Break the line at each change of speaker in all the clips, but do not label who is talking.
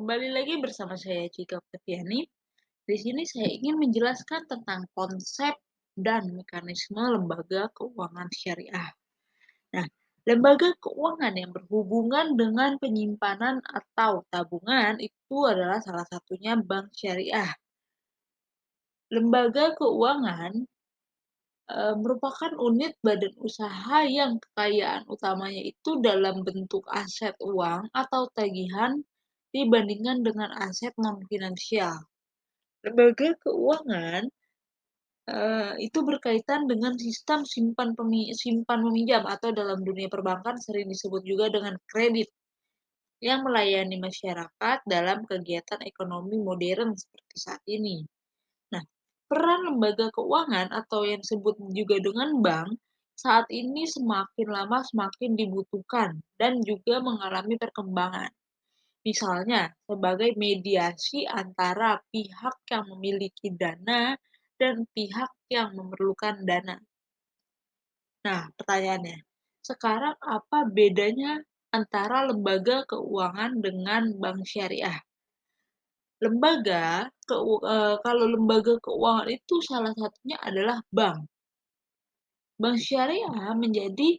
Kembali lagi bersama saya Cika Septiani. Di sini saya ingin menjelaskan tentang konsep dan mekanisme lembaga keuangan syariah. Nah, lembaga keuangan yang berhubungan dengan penyimpanan atau tabungan itu adalah salah satunya bank syariah. Lembaga keuangan merupakan unit badan usaha yang kekayaan utamanya itu dalam bentuk aset uang atau tagihan dibandingkan dengan aset non-finansial. Lembaga keuangan, itu berkaitan dengan sistem simpan meminjam atau dalam dunia perbankan sering disebut juga dengan kredit, yang melayani masyarakat dalam kegiatan ekonomi modern seperti saat ini. Nah, peran lembaga keuangan atau yang disebut juga dengan bank, saat ini semakin lama semakin dibutuhkan dan juga mengalami perkembangan. Misalnya, sebagai mediasi antara pihak yang memiliki dana dan pihak yang memerlukan dana. Nah, pertanyaannya, sekarang apa bedanya antara lembaga keuangan dengan bank syariah? Kalau lembaga keuangan itu salah satunya adalah bank. Bank syariah menjadi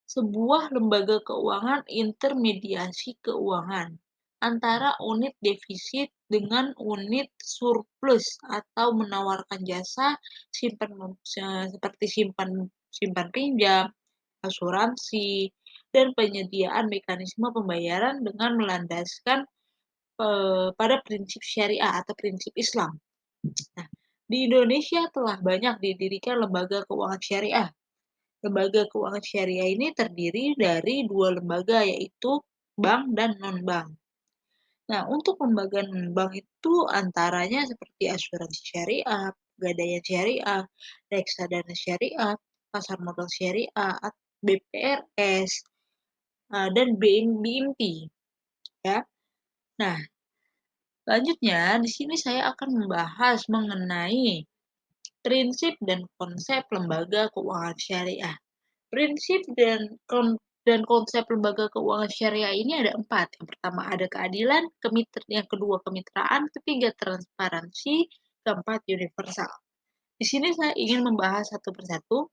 sebuah lembaga keuangan intermediasi keuangan antara unit defisit dengan unit surplus atau menawarkan jasa seperti simpan pinjam, asuransi, dan penyediaan mekanisme pembayaran dengan melandaskan pada prinsip syariah atau prinsip Islam. Nah, di Indonesia telah banyak didirikan lembaga keuangan syariah. Lembaga keuangan syariah ini terdiri dari dua lembaga, yaitu bank dan non-bank. Nah, untuk lembaga non-bank itu antaranya seperti asuransi syariah, pegadaian syariah, reksadana syariah, pasar modal syariah, BPRS, dan BMT, ya. Nah, selanjutnya di sini saya akan membahas mengenai prinsip dan konsep lembaga keuangan syariah. Prinsip dan konsep lembaga keuangan syariah ini ada 4. Yang pertama ada keadilan, yang kedua kemitraan, ketiga transparansi, keempat universal. Di sini saya ingin membahas satu persatu.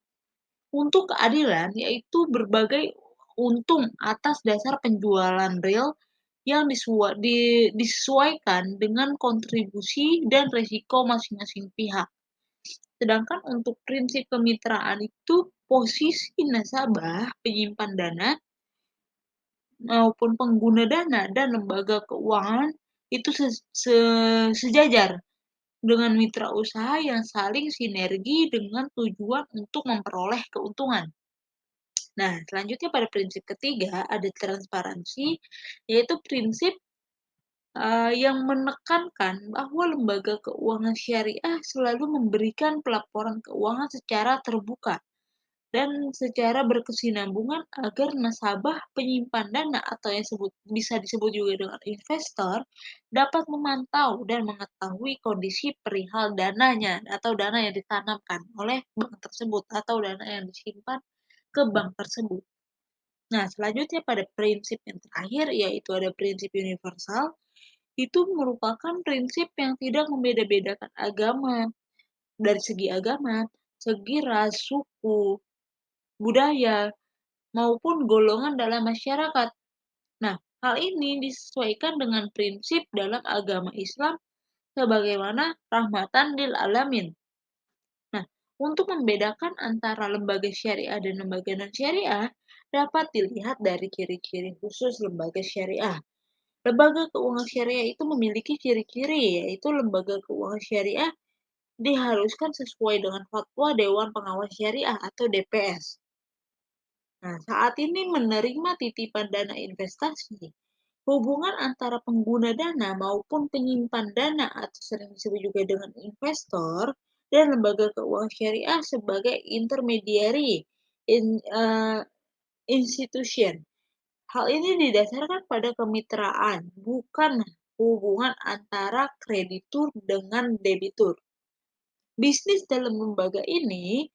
Untuk keadilan, yaitu berbagai untung atas dasar penjualan real yang disesuaikan dengan kontribusi dan risiko masing-masing pihak. Sedangkan untuk prinsip kemitraan itu posisi nasabah, penyimpan dana, maupun pengguna dana dan lembaga keuangan itu sejajar dengan mitra usaha yang saling sinergi dengan tujuan untuk memperoleh keuntungan. Nah, selanjutnya pada prinsip ketiga ada transparansi, yaitu prinsip yang menekankan bahwa lembaga keuangan syariah selalu memberikan pelaporan keuangan secara terbuka dan secara berkesinambungan agar nasabah, penyimpan dana atau yang bisa disebut juga dengan investor dapat memantau dan mengetahui kondisi perihal dananya atau dana yang ditanamkan oleh bank tersebut atau dana yang disimpan ke bank tersebut. Nah, selanjutnya pada prinsip yang terakhir yaitu ada prinsip universal, itu merupakan prinsip yang tidak membeda-bedakan agama, dari segi ras, suku, budaya, maupun golongan dalam masyarakat. Nah, hal ini disesuaikan dengan prinsip dalam agama Islam sebagaimana rahmatan lil alamin. Nah, untuk membedakan antara lembaga syariah dan lembaga non-syariah dapat dilihat dari ciri-ciri khusus lembaga syariah. Lembaga keuangan syariah itu memiliki ciri-ciri, yaitu lembaga keuangan syariah diharuskan sesuai dengan fatwa Dewan Pengawas Syariah atau DPS. Nah, saat ini menerima titipan dana investasi, hubungan antara pengguna dana maupun penyimpan dana atau sering disebut juga dengan investor dan lembaga keuangan syariah sebagai intermediary institution. Hal ini didasarkan pada kemitraan, bukan hubungan antara kreditur dengan debitur. Bisnis dalam lembaga ini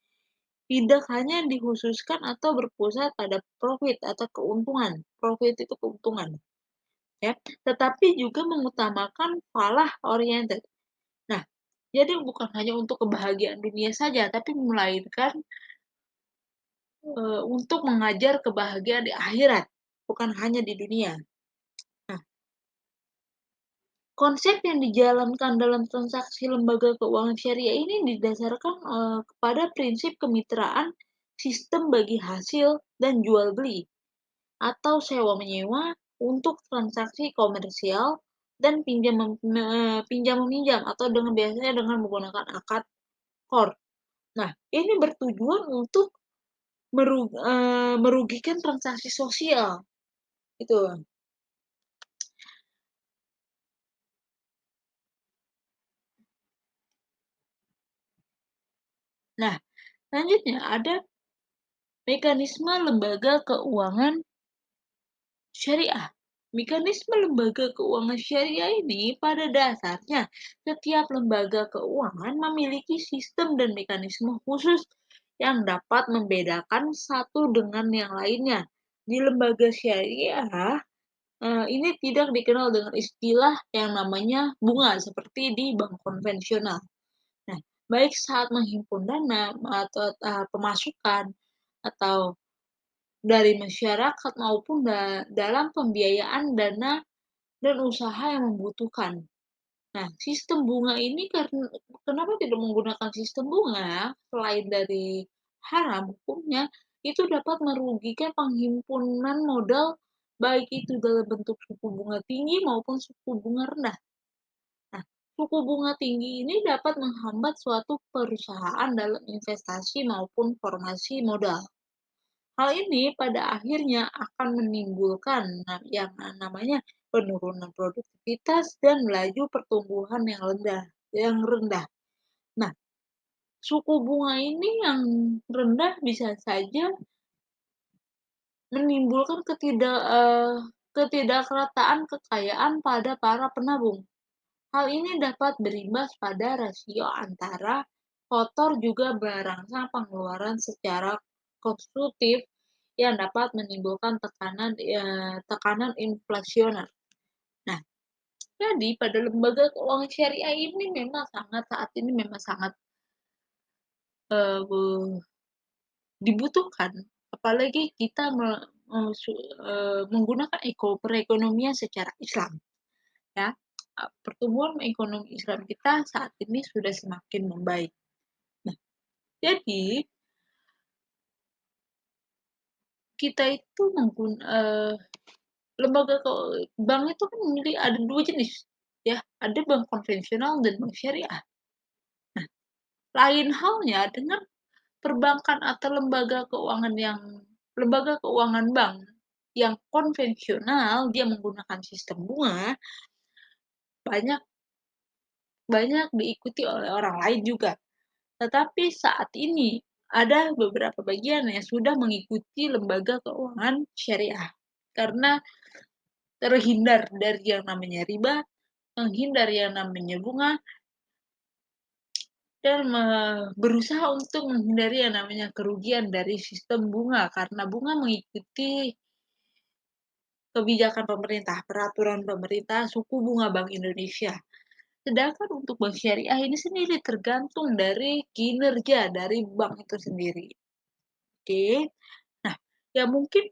tidak hanya dikhususkan atau berpusat pada profit atau keuntungan. Profit itu keuntungan. ya, tetapi juga mengutamakan falah oriented. Nah, jadi bukan hanya untuk kebahagiaan dunia saja, tapi melainkan untuk mengajar kebahagiaan di akhirat, bukan hanya di dunia. Nah, konsep yang dijalankan dalam transaksi lembaga keuangan syariah ini didasarkan kepada prinsip kemitraan sistem bagi hasil dan jual beli atau sewa menyewa untuk transaksi komersial dan pinjam meminjam atau biasanya dengan menggunakan akad qard. Nah, ini bertujuan untuk merugikan transaksi sosial, gitu. Nah, selanjutnya ada mekanisme lembaga keuangan syariah. Mekanisme lembaga keuangan syariah ini pada dasarnya setiap lembaga keuangan memiliki sistem dan mekanisme khusus yang dapat membedakan satu dengan yang lainnya. Di lembaga syariah, ini tidak dikenal dengan istilah yang namanya bunga seperti di bank konvensional. Nah, baik saat menghimpun dana atau pemasukan atau dari masyarakat maupun dalam pembiayaan dana dan usaha yang membutuhkan. Nah, sistem bunga ini kenapa tidak menggunakan sistem bunga selain dari haram hukumnya, itu dapat merugikan penghimpunan modal baik itu dalam bentuk suku bunga tinggi maupun suku bunga rendah. Nah, suku bunga tinggi ini dapat menghambat suatu perusahaan dalam investasi maupun formasi modal. Hal ini pada akhirnya akan menimbulkan yang namanya penurunan produktivitas dan laju pertumbuhan yang rendah. Nah, suku bunga ini yang rendah bisa saja menimbulkan ketidakrataan kekayaan pada para penabung. Hal ini dapat berimbas pada rasio antara kotor juga merangsang pengeluaran secara konstruktif yang dapat menimbulkan tekanan inflasioner. Nah, jadi pada lembaga keuangan syariah ini memang saat ini memang sangat uh, dibutuhkan, apalagi kita menggunakan perekonomian secara Islam, ya. Pertumbuhan ekonomi Islam kita saat ini sudah semakin membaik. Nah, jadi kita itu lembaga bank itu kan ada dua jenis, ya. Ada bank konvensional dan bank syariah. Nah, lain halnya dengan perbankan atau lembaga keuangan bank yang konvensional, dia menggunakan sistem bunga, banyak banyak diikuti oleh orang lain juga. Tetapi saat ini ada beberapa bagian yang sudah mengikuti lembaga keuangan syariah karena terhindar dari yang namanya riba, menghindar yang namanya bunga, dan berusaha untuk menghindari yang namanya kerugian dari sistem bunga karena bunga mengikuti kebijakan pemerintah, peraturan pemerintah, suku bunga Bank Indonesia. Sedangkan untuk bank syariah ini sendiri tergantung dari kinerja dari bank itu sendiri. Oke. Nah, ya mungkin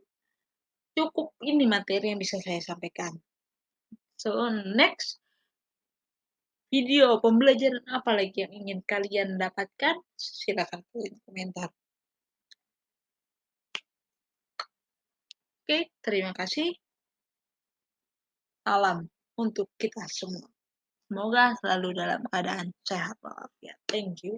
cukup ini materi yang bisa saya sampaikan. So, next video pembelajaran apa lagi yang ingin kalian dapatkan? Silakan tulis komentar. Oke, terima kasih. Salam untuk kita semua. Semoga selalu dalam keadaan sehat walafiat. Thank you.